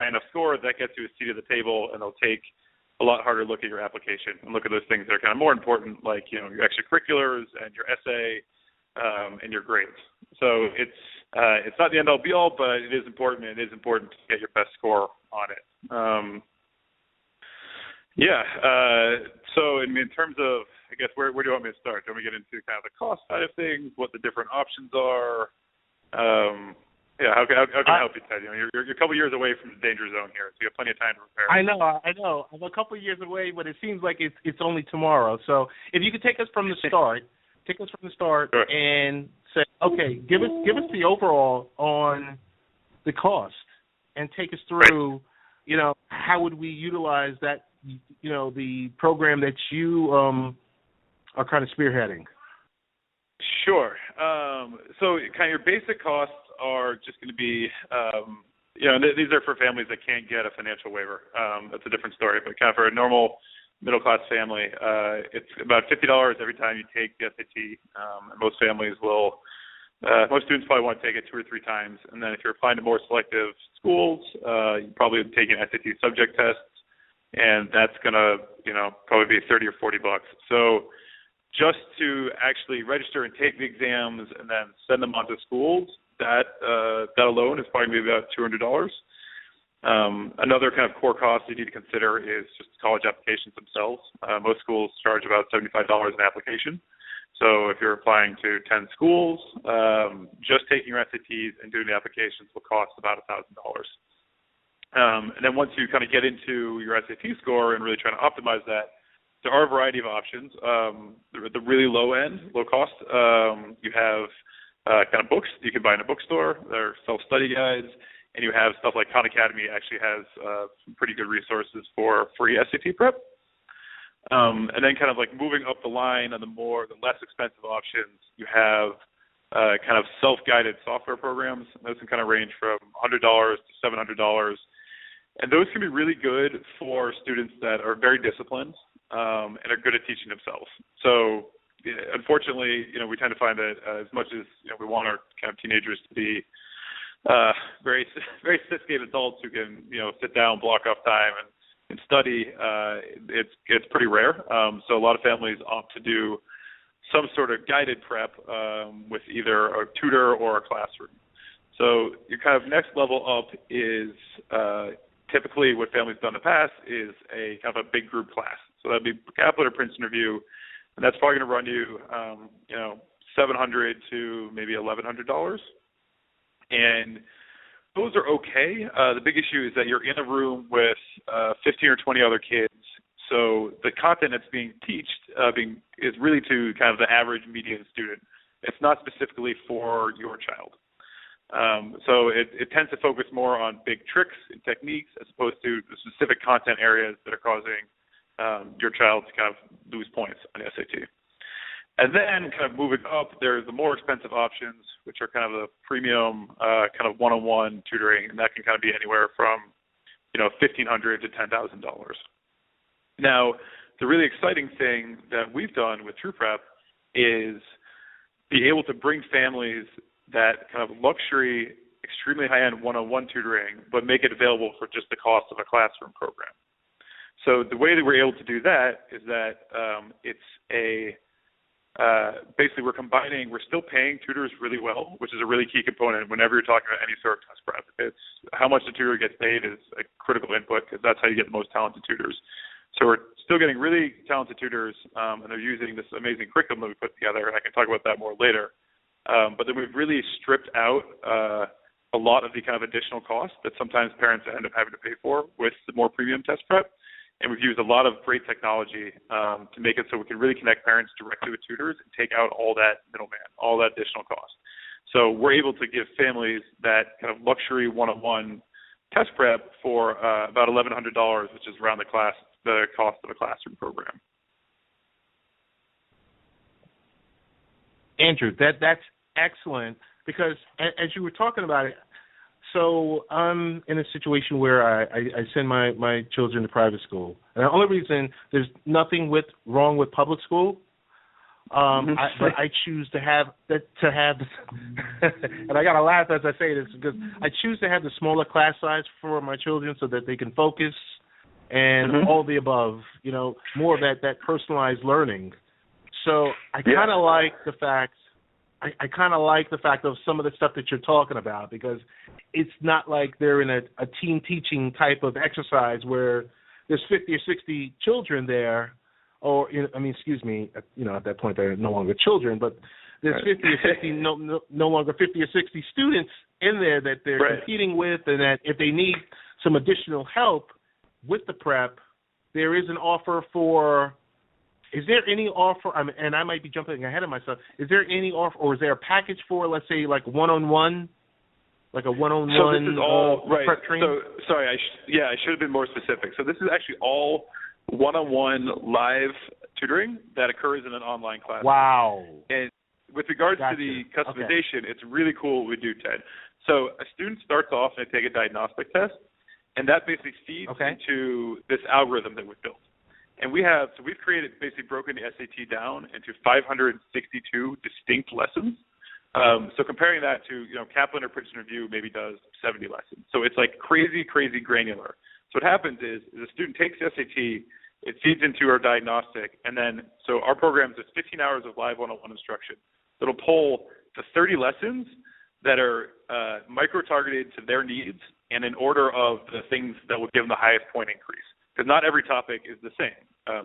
high enough score, that gets you a seat at the table, and they'll take a lot harder look at your application and look at those things that are kind of more important, like, you know, your extracurriculars and your essay and your grades. So it's not the end-all be-all, but it is important, and it is important to get your best score on it. So in terms of, I guess, where do you want me to start? Do you want me to get into kind of the cost side of things, what the different options are? How can I help you, Ted? You know, you're a couple years away from the danger zone here, so you have plenty of time to prepare. I know. I'm a couple years away, but it seems like it's only tomorrow. So if you could take us from the start, Sure. And say, okay, give us the overall on the cost, and take us through, you know, how would we utilize that, you know, the program that you are kind of spearheading. Sure. So kind of your basic costs are just going to be, these are for families that can't get a financial waiver. That's a different story, but kind of for a normal middle-class family, it's about $50 every time you take the SAT. And most families will, most students probably want to take it 2 or 3 times. And then if you're applying to more selective schools, you probably take an SAT subject test, and that's going to, probably be $30 or $40. So just to actually register and take the exams and then send them on to schools, that alone is probably maybe about $200. Another kind of core cost you need to consider is just college applications themselves. Most schools charge about $75 an application. So if you're applying to 10 schools, just taking your SATs and doing the applications will cost about $1,000. And then once you kind of get into your SAT score and really trying to optimize that, there are a variety of options. The really low end, low cost, you have kind of books you can buy in a bookstore. There are self-study guides, and you have stuff like Khan Academy actually has some pretty good resources for free SAT prep. And then kind of like moving up the line on the less expensive options, you have kind of self-guided software programs. Those can kind of range from $100 to $700. And those can be really good for students that are very disciplined and are good at teaching themselves. So unfortunately, we tend to find that as much as we want our kind of teenagers to be very, very sophisticated adults who can, sit down, block off time and study, it's pretty rare. So a lot of families opt to do some sort of guided prep with either a tutor or a classroom. So your kind of next level up is typically what families done in the past is a kind of a big group class. So that'd be Kaplan or Princeton Review, and that's probably going to run you, $700 to maybe $1,100. And those are okay. The big issue is that you're in a room with 15 or 20 other kids. So the content that's being taught is really to kind of the average median student. It's not specifically for your child. So it tends to focus more on big tricks and techniques as opposed to the specific content areas that are causing your child to kind of lose points on the SAT. And then kind of moving up, there's the more expensive options, which are kind of the premium kind of one-on-one tutoring, and that can kind of be anywhere from, $1,500 to $10,000. Now, the really exciting thing that we've done with truePrep is be able to bring families that kind of luxury, extremely high-end one-on-one tutoring, but make it available for just the cost of a classroom program. So the way that we're able to do that is that basically we're still paying tutors really well, which is a really key component whenever you're talking about any sort of test prep. It's how much the tutor gets paid is a critical input because that's how you get the most talented tutors. So we're still getting really talented tutors, and they're using this amazing curriculum that we put together, and I can talk about that more later. But then we've really stripped out a lot of the kind of additional costs that sometimes parents end up having to pay for with the more premium test prep. And we've used a lot of great technology to make it so we can really connect parents directly with tutors and take out all that middleman, all that additional cost. So we're able to give families that kind of luxury one-on-one test prep for about $1,100, which is around the cost of a classroom program. Andrew, that's excellent because as you were talking about it, so I'm in a situation where I send my children to private school. And the only reason, there's nothing wrong with public school, But I choose to have and I gotta laugh as I say this because I choose to have the smaller class size for my children so that they can focus and all the above, more of that personalized learning. So I kind of like the fact. I kind of like the fact of some of the stuff that you're talking about because it's not like they're in a team teaching type of exercise where there's 50 or 60 children there, or excuse me, at that point they're no longer children, but there's 50 or 60 no longer 50 or 60 students in there that they're competing with, and that if they need some additional help with the prep, there is an offer for. Is there any offer, and I might be jumping ahead of myself, is there any offer, or is there a package for, let's say, like one-on-one, like a one-on-one so this is all, prep training? So, sorry, I should have been more specific. So this is actually all one-on-one live tutoring that occurs in an online class. Wow. And with regards to the customization, it's really cool what we do, Ted. So a student starts off and they take a diagnostic test, and that basically feeds into this algorithm that we've built. And we've basically broken the SAT down into 562 distinct lessons. So comparing that to, Kaplan or Princeton Review maybe does 70 lessons. So it's like crazy, crazy granular. So what happens is the student takes the SAT, it feeds into our diagnostic, and then, so our program is 15 hours of live one-on-one instruction. It'll pull the 30 lessons that are micro-targeted to their needs and in order of the things that will give them the highest point increase. Because not every topic is the same.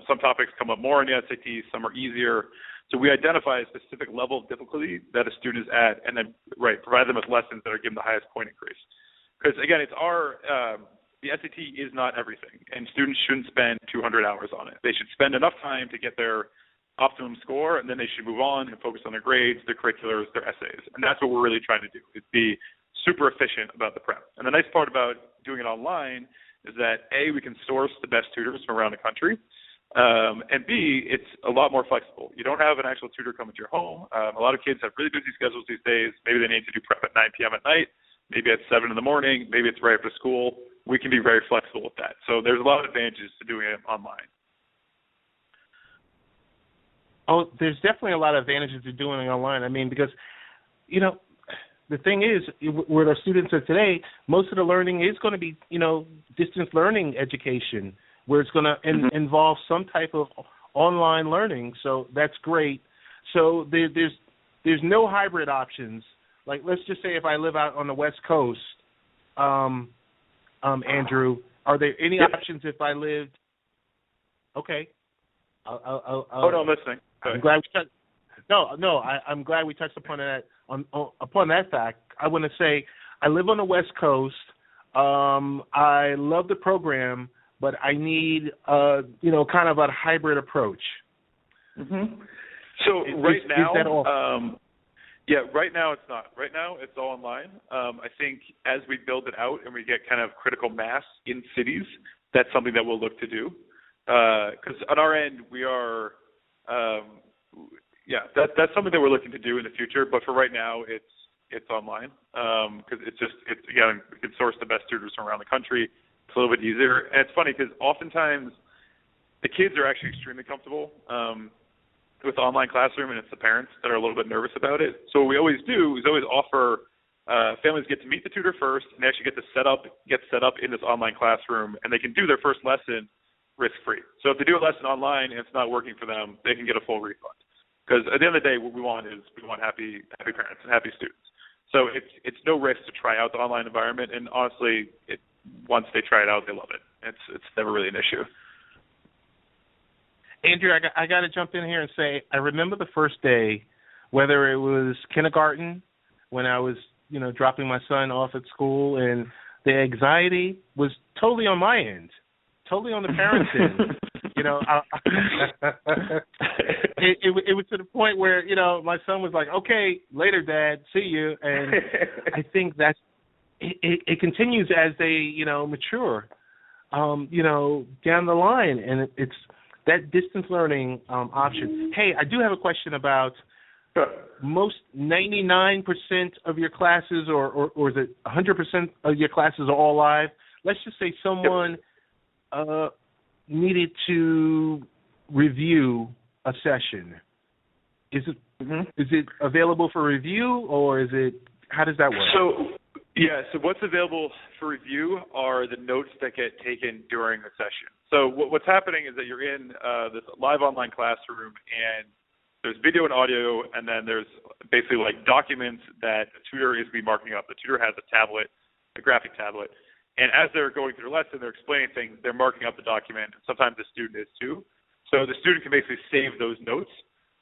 Some topics come up more in the SAT, some are easier. So we identify a specific level of difficulty that a student is at, and then provide them with lessons that are given the highest point increase. Because again, it's the SAT is not everything, and students shouldn't spend 200 hours on it. They should spend enough time to get their optimum score, and then they should move on and focus on their grades, their curriculars, their essays. And that's what we're really trying to do, is be super efficient about the prep. And the nice part about doing it online is that A, we can source the best tutors from around the country, and B, it's a lot more flexible. You don't have an actual tutor come into your home. A lot of kids have really busy schedules these days. Maybe they need to do prep at 9 p.m. at night, maybe at 7 in the morning, maybe it's right after school. We can be very flexible with that. So there's a lot of advantages to doing it online. Oh, there's definitely a lot of advantages to doing it online. Because, the thing is, where our students are today, most of the learning is going to be, distance learning education, where it's going to involve some type of online learning. So that's great. So there's no hybrid options. Like, let's just say if I live out on the West Coast, Andrew, are there any options if I lived? Okay. I'm listening. I'm glad we touched. I'm glad we touched upon that. Upon that fact, I want to say I live on the West Coast. I love the program, but I need kind of a hybrid approach. So right now, is that all? Right now it's not. Right now it's all online. I think as we build it out and we get kind of critical mass in cities, that's something that we'll look to do. Because on our end, we are, that's something that we're looking to do in the future. But for right now, it's online because again, we can source the best tutors from around the country. It's a little bit easier, and it's funny because oftentimes the kids are actually extremely comfortable with the online classroom, and it's the parents that are a little bit nervous about it. So what we always do is always offer families get to meet the tutor first, and they actually get set up in this online classroom, and they can do their first lesson risk-free. So if they do a lesson online and it's not working for them, they can get a full refund. Because at the end of the day, what we want happy parents and happy students. So it's no risk to try out the online environment, and honestly, once they try it out, they love it. It's never really an issue. Andrew, I got to jump in here and say I remember the first day, whether it was kindergarten when I was dropping my son off at school, and the anxiety was totally on my end, totally on the parents' end. It was to the point where my son was like, "Okay, later, Dad, see you." And I think that it continues as they mature, down the line, and it's that distance learning option. Hey, I do have a question about most 99% of your classes, or is it 100% of your classes are all live? Let's just say someone needed to review a session. Is it available for review, or is it, how does that work? So what's available for review are the notes that get taken during the session. So what's happening is that you're in this live online classroom, and there's video and audio, and then there's basically like documents that the tutor is be marking up. The tutor has a tablet, a graphic tablet, and as they're going through the lesson, they're explaining things, they're marking up the document. Sometimes the student is too. So the student can basically save those notes.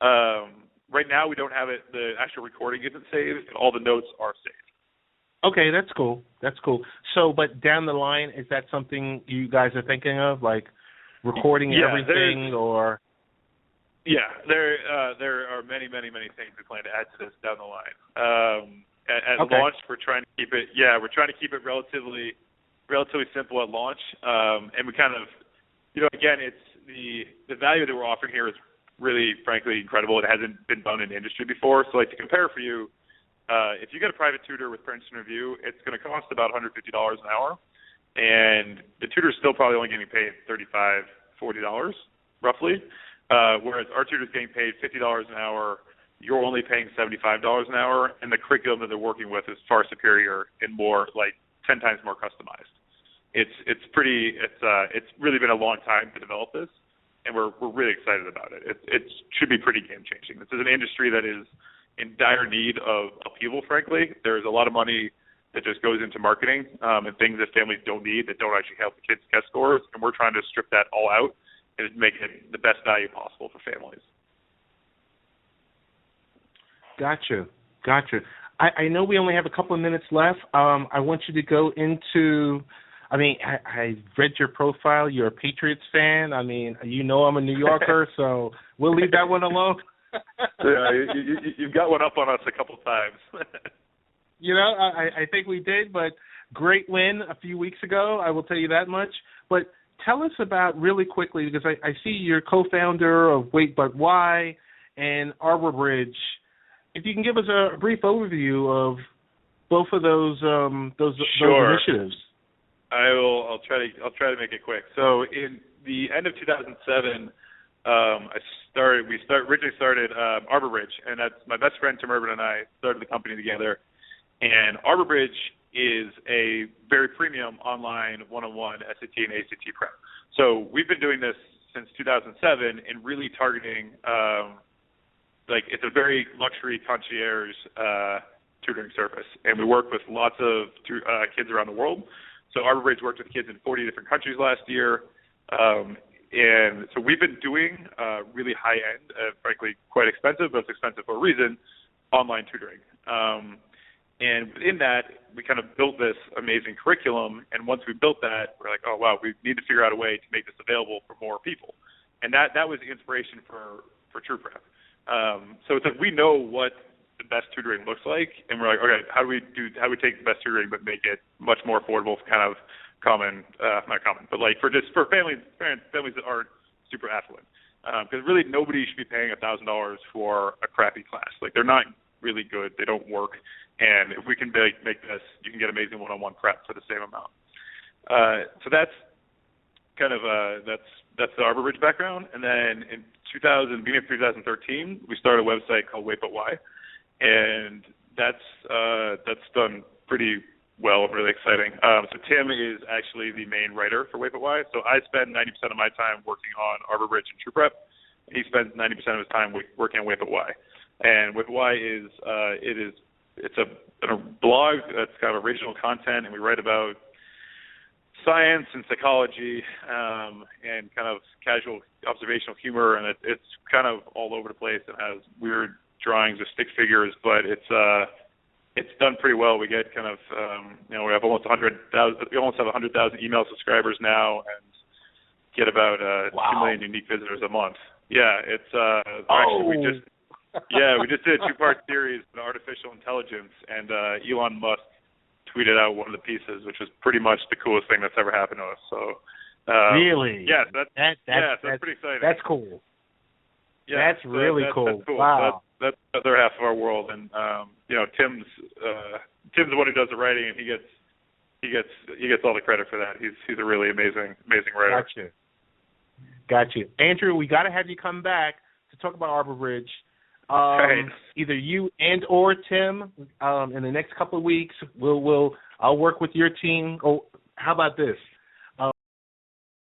Right now we don't have it, the actual recording isn't saved, and all the notes are saved. Okay, that's cool. So, but down the line, is that something you guys are thinking of, like recording everything, or? Yeah, there are many things we plan to add to this down the line. At launch, we're trying to keep it. Yeah, we're trying to keep it relatively simple at launch, and we kind of, again, it's the value that we're offering here is really, frankly, incredible. It hasn't been done in the industry before. So, like, to compare for you, if you get a private tutor with parents and review, it's going to cost about $150 an hour, and the tutor's still probably only getting paid $35, $40 roughly. Whereas our tutor's getting paid $50 an hour, you're only paying $75 an hour, and the curriculum that they're working with is far superior and more, like 10 times more customized. It's really been a long time to develop this, and we're really excited about it. It should be pretty game changing. This is an industry that is in dire need of upheaval. Frankly, there's a lot of money that just goes into marketing and things that families don't need, that don't actually help the kids' test scores, and we're trying to strip that all out and make it the best value possible for families. Gotcha. I know we only have a couple of minutes left. I want you to go into, I read your profile. You're a Patriots fan. I'm a New Yorker, so we'll leave that one alone. Yeah, you've got one up on us a couple times. I think we did, but great win a few weeks ago, I will tell you that much. But tell us about, really quickly, because I see you're co-founder of Wait But Why and Arbor Bridge. If you can give us a brief overview of both of those initiatives. I'll try to make it quick. So in the end of 2007, we originally started Arbor Bridge, and that's my best friend Tim Urban and I started the company together. And Arbor Bridge is a very premium online one-on-one SAT and ACT prep. So we've been doing this since 2007 and really targeting, it's a very luxury concierge tutoring service. And we work with lots of kids around the world. So Arbor Bridge worked with kids in 40 different countries last year. And so we've been doing really high-end, frankly quite expensive, but it's expensive for a reason, online tutoring. And within that, we kind of built this amazing curriculum. And once we built that, we're like, oh, wow, we need to figure out a way to make this available for more people. And that was the inspiration for truePrep. So it's like we know what the best tutoring looks like, and we're like, okay, how do we take the best tutoring but make it much more affordable for kind of not common, but like for families that aren't super affluent. Because really nobody should be paying $1,000 for a crappy class. Like, they're not really good, they don't work, and if we can make this, you can get amazing one-on-one prep for the same amount. So that's kind of that's the Arbor Bridge background. And then in beginning of 2013, we started a website called Wait But Why, and that's done pretty well, really exciting. So Tim is actually the main writer for Wait But Why. So I spend 90% of my time working on Arbor Bridge and truePrep. He spends 90% of his time working on Wait But Why. And Wait But Why it's a blog that's kind of original content, and we write about science and psychology and kind of casual observational humor, and it's kind of all over the place. It has weird drawings of stick figures, but it's done pretty well. We get kind of we have almost 100,000 email subscribers now, and get about 2 million unique visitors a month. Yeah, it's actually we just did a 2-part series on artificial intelligence, and Elon Musk tweeted out one of the pieces, which was pretty much the coolest thing that's ever happened to us. So really, yeah, that's pretty exciting. That's cool. Yeah, that's really cool. That's cool. Wow. That's the other half of our world, and Tim's the one who does the writing, and he gets all the credit for that. He's a really amazing writer. Gotcha. Andrew, we got to have you come back to talk about Arbor Bridge. either you and or Tim in the next couple of weeks. I'll work with your team. Oh, how about this?